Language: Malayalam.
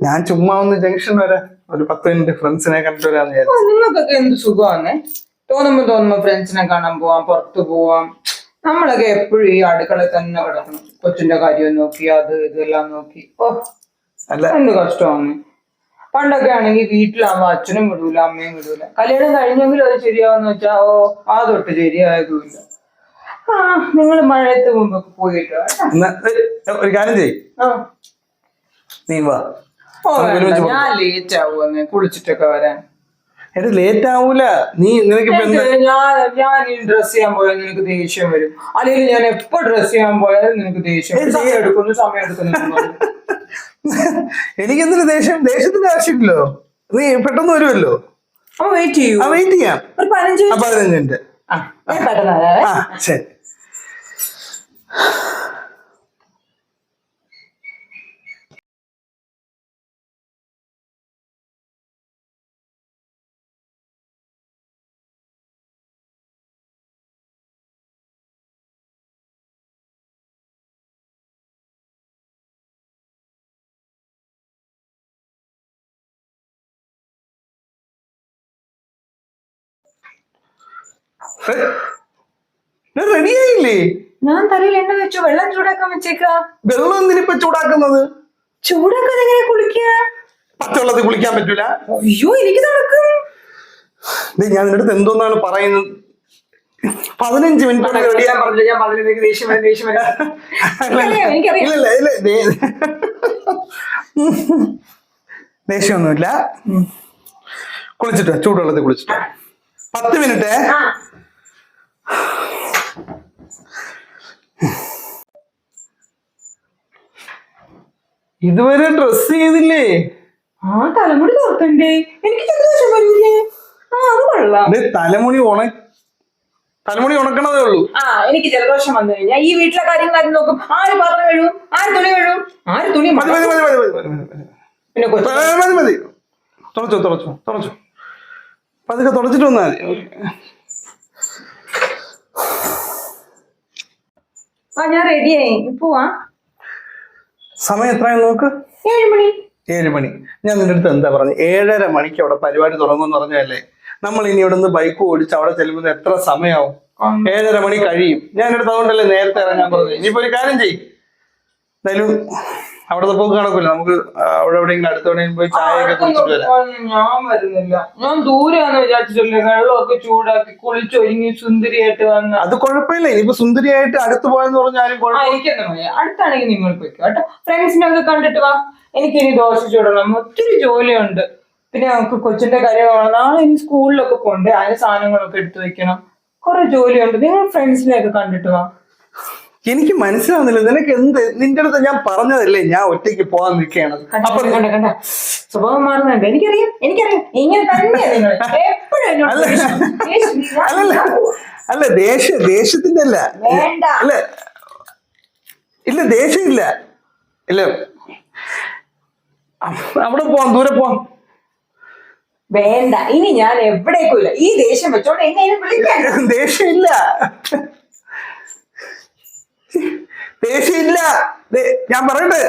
ഞാൻ ചുമ്മാ ഒന്ന് ജംഗ്ഷൻ വരെ ഒരു 10 മിനിറ്റ് ഫ്രണ്ട്സിനെ കണ്ടിട്ട് വരാന്ന് വിചാരിച്ചു. നിങ്ങൾക്കൊക്കെ എന്ത് സുഖമാണ്. തോന്നുമ്പോ ഫ്രണ്ട്സിനെ കാണാൻ പോവാം, പുറത്തു പോവാം. നമ്മളൊക്കെ എപ്പോഴും ഈ അടുക്കളയിൽ തന്നെ കിടക്കണം. കൊച്ചിന്റെ കാര്യം നോക്കി അത് ഇതെല്ലാം നോക്കി. എന്ത് കഷ്ടമാണ്. പണ്ടൊക്കെ ആണെങ്കിൽ വീട്ടിലാകുമ്പോ അച്ഛനും വിടൂല, അമ്മയും വിടൂല. കല്യാണം കഴിഞ്ഞെങ്കിലും അത് ശരിയാവെന്ന് വെച്ചാ ആ തൊട്ട് ശരിയായതുമില്ല. നിങ്ങൾ മഴയത്ത് മുമ്പൊക്കെ പോയിട്ട് ഒരു കാര്യം ചെയ്യ്, നീ വാ. ഞാൻ ലേറ്റ് ആവുമെന്ന് കുളിച്ചിട്ടൊക്കെ വരാൻ. ലേറ്റ് ആവൂല. ഞാൻ ഡ്രസ് ചെയ്യാൻ പോയാൽ നിനക്ക് ദേഷ്യം വരും. അല്ലെങ്കിൽ ഞാൻ എപ്പോ ഡ്രസ് ചെയ്യാൻ പോയാലും നിനക്ക് ദേഷ്യം സമയം എടുക്കുന്നു. എനിക്കെന്തൊരു ദേഷ്യത്തിന്റെ ആവശ്യമില്ലല്ലോ. നീ പെട്ടെന്ന് വരുമല്ലോ. വെയിറ്റ് ചെയ്യൂ. വെയിറ്റ് ചെയ്യാം. 15 മിനിറ്റ്. ശരി. റെഡിയായില്ലേ? ഞാൻ തലയിൽ എണ്ണ വെച്ചു. വെള്ളം ചൂടാക്കാൻ വെച്ചേക്ക. വെള്ളം എന്തിനിപ്പോ ചൂടാക്കുന്നത്? ചൂടാക്കാൻ എങ്ങനെ കുളിക്കുക? പച്ചവെള്ളത്തിൽ കുളിക്കാൻ പറ്റൂല. അയ്യോ, എനിക്ക് നടക്കും. ഞാൻ നിന്റെ അടുത്ത് എന്തോന്നാണ് പറയുന്നത്? 15 മിനിറ്റ് ദേഷ്യമൊന്നുമില്ല. കുളിച്ചിട്ട് ചൂടുവെള്ളത്തിൽ കുളിച്ചിട്ട് 10 മിനിറ്റ്. ഇതുവരെ ഡ്രസ് ചെയ്തില്ലേ? തലമുടി നോക്കണ്ടേ? എനിക്ക് തലമുടി ഉണക്കണതേ ഉള്ളൂ. എനിക്ക് ജലദോഷം വന്നു കഴിഞ്ഞാൽ ഈ വീട്ടിലെ കാര്യങ്ങൾ നോക്കും. ആര് പാത്രം കഴുകും? ആര് തുണി കഴുകും? ആര് തുണി? മതി മതി. തുറച്ചു പതുക്കെ തുടച്ചിട്ട് വന്നാൽ മതി. ഞാൻ റെഡിയായി പോവാ. സമയം എത്രയാണെന്ന് നോക്ക്. 7 മണി. ഞാൻ നിന്റെ അടുത്ത് എന്താ പറഞ്ഞു? 7:30 മണിക്ക് അവിടെ പരിപാടി തുടങ്ങുമെന്ന് പറഞ്ഞല്ലേ. നമ്മൾ ഇനി ഇവിടെ നിന്ന് ബൈക്ക് ഓടിച്ച് അവിടെ ചെല്ലുമ്പോൾ എത്ര സമയമാവും? 7:30 മണി കഴിയും. ഞാൻ എടുത്ത് അതുകൊണ്ടല്ലേ നേരത്തെ ഇറങ്ങാൻ പറഞ്ഞത്. ഇനിയിപ്പോ ഒരു കാര്യം ചെയ്യും, എന്തായാലും അവിടുത്തെ പോക്ക് നടക്കില്ല. നമുക്ക് അവിടെ എവിടെയെങ്കിലും അടുത്തെവിടെയെങ്കിലും പോയി ചായയൊക്കെ കുടിച്ചിട്ട് വരാം. ഞാൻ വരുന്നില്ല. ഞാൻ ദൂരെയാന്ന് വിചാരിച്ചിട്ടില്ലേ. വെള്ളമൊക്കെ ചൂടാക്കി കുളിച്ചൊരുങ്ങി സുന്ദരിയായിട്ട് വന്ന അത് കുഴപ്പമില്ല. ഇനിയിപ്പോ സുന്ദരിയായിട്ട് അടുത്ത് പോയെന്ന് പറഞ്ഞാലും എനിക്കൊന്നും അടുത്താണെങ്കിൽ നിങ്ങൾ പോയിക്കോ കേട്ടോ. ഫ്രണ്ട്സിനൊക്കെ കണ്ടിട്ട് വാ. എനിക്കിനി ദോശ ചൂടണം. ഒത്തിരി ജോലിയുണ്ട്. പിന്നെ നമുക്ക് കൊച്ചിന്റെ കാര്യമാണ്. നാളെ ഇനി സ്കൂളിലൊക്കെ പോണ്ടേ. അതിന് സാധനങ്ങളൊക്കെ എടുത്തു വെക്കണം. കുറെ ജോലിയുണ്ട്. നിങ്ങൾ ഫ്രണ്ട്സിനെയൊക്കെ കണ്ടിട്ട് വാ. എനിക്ക് മനസ്സിലാവുന്നില്ല. നിനക്ക് എന്ത്? നിന്റെ അടുത്ത് ഞാൻ പറഞ്ഞതല്ലേ ഞാൻ ഒറ്റയ്ക്ക് പോകാൻ നിൽക്കുകയാണ്. കണ്ട സ്വഭാവം മാറുന്നുണ്ട്. എനിക്കറിയാം. ഇങ്ങനെ തന്നെയാ നിങ്ങൾ എപ്പോഴും. അല്ല ദേഷ്യത്തിന്റെ അല്ല. ഇല്ല ദേഷ്യമില്ല. ഇല്ല അവിടെ പോവാം, ദൂരെ പോവാം. വേണ്ട, ഇനി ഞാൻ എവിടേക്കും ഇല്ല. ഈ ദേഷ്യം വെച്ചോണ്ട് എങ്ങനെയും വിളിക്കാം. ദേഷ്യമില്ല. ഞാൻ പറയട്ടെ.